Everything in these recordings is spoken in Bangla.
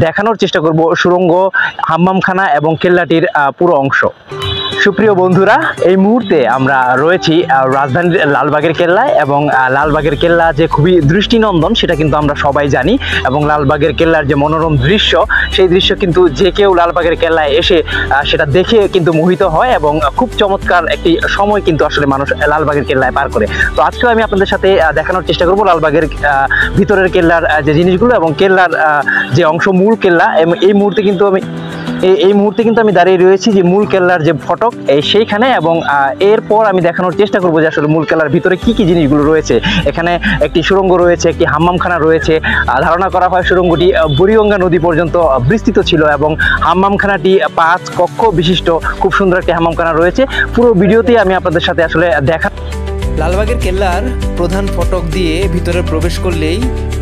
দেখানোর চেষ্টা করব সুড়ঙ্গ, হাম্মামখানা এবং কেল্লাটির পুরো অংশ। সুপ্রিয় বন্ধুরা, এই মুহূর্তে আমরা রয়েছি রাজধানীর লালবাগের কেল্লায় এবং লালবাগের কেল্লা যে খুবই দৃষ্টিনন্দন সেটা কিন্তু আমরা সবাই জানি এবং লালবাগের কেল্লার যে মনোরম দৃশ্য সেই দৃশ্য কিন্তু যে কেউ লালবাগের কেল্লায় এসে সেটা দেখে কিন্তু মোহিত হয় এবং খুব চমৎকার একটি সময় কিন্তু আসলে মানুষ লালবাগের কেল্লায় পার করে। তো আজকেও আমি আপনাদের সাথে দেখানোর চেষ্টা করব লালবাগের ভিতরের কেল্লার যে জিনিসগুলো এবং কেল্লার যে অংশ মূল কেল্লা। এই মুহূর্তে কিন্তু আমি দাঁড়িয়ে রয়েছি যে মূল কেল্লার যে ফটক সেইখানে এবং এরপর আমি দেখানোর চেষ্টা করবো যে আসলে মূল কেল্লার ভিতরে কি কি জিনিসগুলো রয়েছে। এখানে একটি সুড়ঙ্গ রয়েছে, একটি হাম্মামখানা রয়েছে। ধারণা করা হয় সুড়ঙ্গটি বুড়িগঙ্গা নদী পর্যন্ত বিস্তৃত ছিল এবং হাম্মামখানাটি 5 কক্ষ বিশিষ্ট খুব সুন্দর একটি হাম্মামখানা রয়েছে। পুরো ভিডিওতে আমি আপনাদের সাথে আসলে লালবাগের কেল্লার প্রধান ফটক দিয়ে ভিতরে প্রবেশ করলেই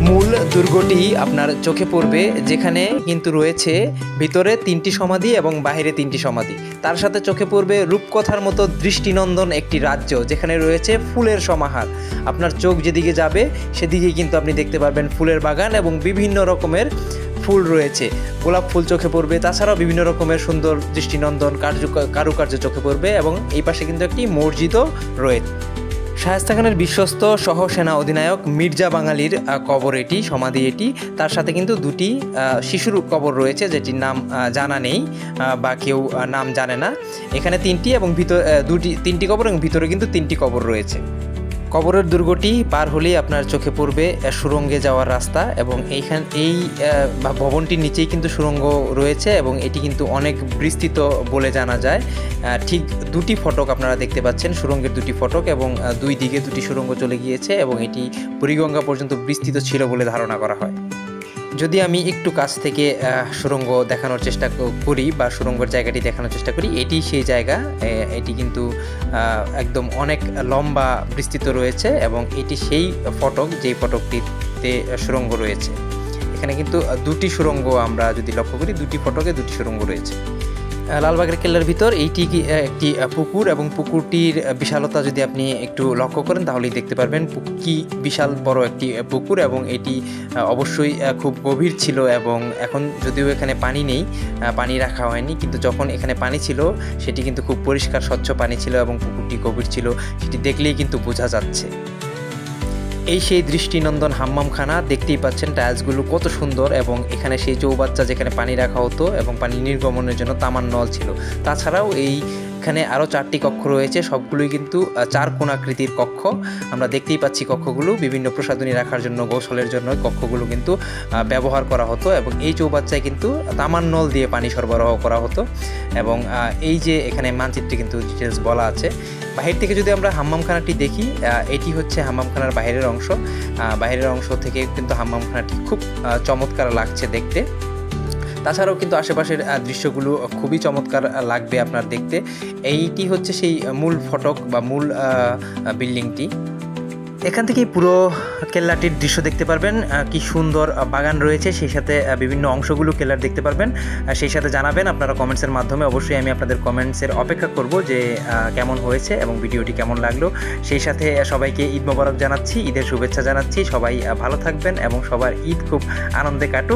মূল দুর্গটি আপনার চোখে পড়বে, যেখানে কিন্তু রয়েছে ভিতরে 3টি সমাধি এবং বাইরে 3টি সমাধি। তার সাথে চোখে পড়বে রূপকথার মতো দৃষ্টিনন্দন একটি রাজ্য, যেখানে রয়েছে ফুলের সমাহার। আপনার চোখ যেদিকে যাবে সেদিকেই কিন্তু আপনি দেখতে পারবেন ফুলের বাগান এবং বিভিন্ন রকমের ফুল রয়েছে। গোলাপ ফুল চোখে পড়বে, তাছাড়াও বিভিন্ন রকমের সুন্দর দৃষ্টিনন্দন কারুকার্য চোখে পড়বে এবং এই পাশে কিন্তু একটি মসজিদও রয়েছে। শায়েস্তা খানের বিশ্বস্ত সহ সেনা অধিনায়ক মির্জা বাঙালির কবর এটি, সমাধি এটি। তার সাথে কিন্তু 2টি শিশুর কবর রয়েছে, যেটির নাম জানা নেই বা কেউ নাম জানে না। এখানে 3টি এবং 3টি কবর এবং ভিতরে কিন্তু 3টি কবর রয়েছে। কবরের দুর্গটি পার হলেই আপনার চোখে পড়বে সুড়ঙ্গে যাওয়ার রাস্তা এবং এই ভবনটির নিচেই কিন্তু সুড়ঙ্গ রয়েছে এবং এটি কিন্তু অনেক বিস্তৃত বলে জানা যায়। ঠিক 2টি ফটক আপনারা দেখতে পাচ্ছেন, সুড়ঙ্গের 2টি ফটক এবং 2 দিকে 2টি সুড়ঙ্গ চলে গিয়েছে এবং এটি বুড়িগঙ্গা পর্যন্ত বিস্তৃত ছিল বলে ধারণা করা হয়। যদি আমি একটু কাছ থেকে সুড়ঙ্গ দেখানোর চেষ্টা করি বা সুড়ঙ্গের জায়গাটি দেখানোর চেষ্টা করি, এটি সেই জায়গা। এটি কিন্তু একদম অনেক লম্বা বিস্তৃত রয়েছে এবং এটি সেই ফটক যেই ফটকটিতে সুড়ঙ্গ রয়েছে। এখানে কিন্তু 2টি সুড়ঙ্গ আমরা যদি লক্ষ্য করি, 2টি ফটকে 2টি সুড়ঙ্গ রয়েছে। লালবাগের কেল্লার ভিতর এইটি একটি পুকুর এবং পুকুরটির বিশালতা যদি আপনি একটু লক্ষ্য করেন তাহলেই দেখতে পারবেন কি বিশাল বড় একটি পুকুর এবং এটি অবশ্যই খুব গভীর ছিল এবং এখন যদিও এখানে পানি নেই, পানি রাখা হয়নি, কিন্তু যখন এখানে পানি ছিল সেটি কিন্তু খুব পরিষ্কার স্বচ্ছ পানি ছিল এবং পুকুরটি গভীর ছিল, সেটি দেখলেই কিন্তু বোঝা যাচ্ছে। এই সেই দৃষ্টিনন্দন হাম্মামখানা, দেখতেই পাচ্ছেন টাইলসগুলো কত সুন্দর এবং এখানে সেই চৌবাচ্চা যেখানে পানি রাখা হতো এবং পানি নির্গমনের জন্য তামার নল ছিল। তাছাড়াও এইখানে আরও 4টি কক্ষ রয়েছে, সবগুলোই কিন্তু 4 কোণাকৃতির কক্ষ। আমরা দেখতেই পাচ্ছি কক্ষগুলো বিভিন্ন প্রসাধনী রাখার জন্য, গোসলের জন্য কক্ষগুলো কিন্তু ব্যবহার করা হতো এবং এই চৌবাচ্চায় কিন্তু তামার নল দিয়ে পানি সরবরাহ করা হতো এবং এই যে এখানে মানচিত্রে কিন্তু ডিটেলস বলা আছে। বাহির থেকে যদি আমরা হাম্মামখানাটি দেখি, এটি হচ্ছে হাম্মামখানার বাইরের অংশ। বাইরের অংশ থেকে কিন্তু হাম্মামখানাটি খুব চমৎকার লাগছে দেখতে। তাছাড়াও কিন্তু আশেপাশের দৃশ্যগুলো খুবই চমৎকার লাগবে আপনার দেখতে। এইটি হচ্ছে সেই মূল ফটক বা মূল বিল্ডিংটি। এখান থেকেই পুরো কেল্লাটির দৃশ্য দেখতে পারবেন, কি সুন্দর বাগান রয়েছে, সেই সাথে বিভিন্ন অংশগুলো কেল্লার দেখতে পারবেন। সেই সাথে জানাবেন আপনারা কমেন্টসের মাধ্যমে, অবশ্যই আমি আপনাদের কমেন্টসের অপেক্ষা করব যে কেমন হয়েছে এবং ভিডিওটি কেমন লাগলো। সেই সাথে সবাইকে ঈদ মোবারক জানাচ্ছি, ঈদের শুভেচ্ছা জানাচ্ছি। সবাই ভালো থাকবেন এবং সবার ঈদ খুব আনন্দে কাটুক।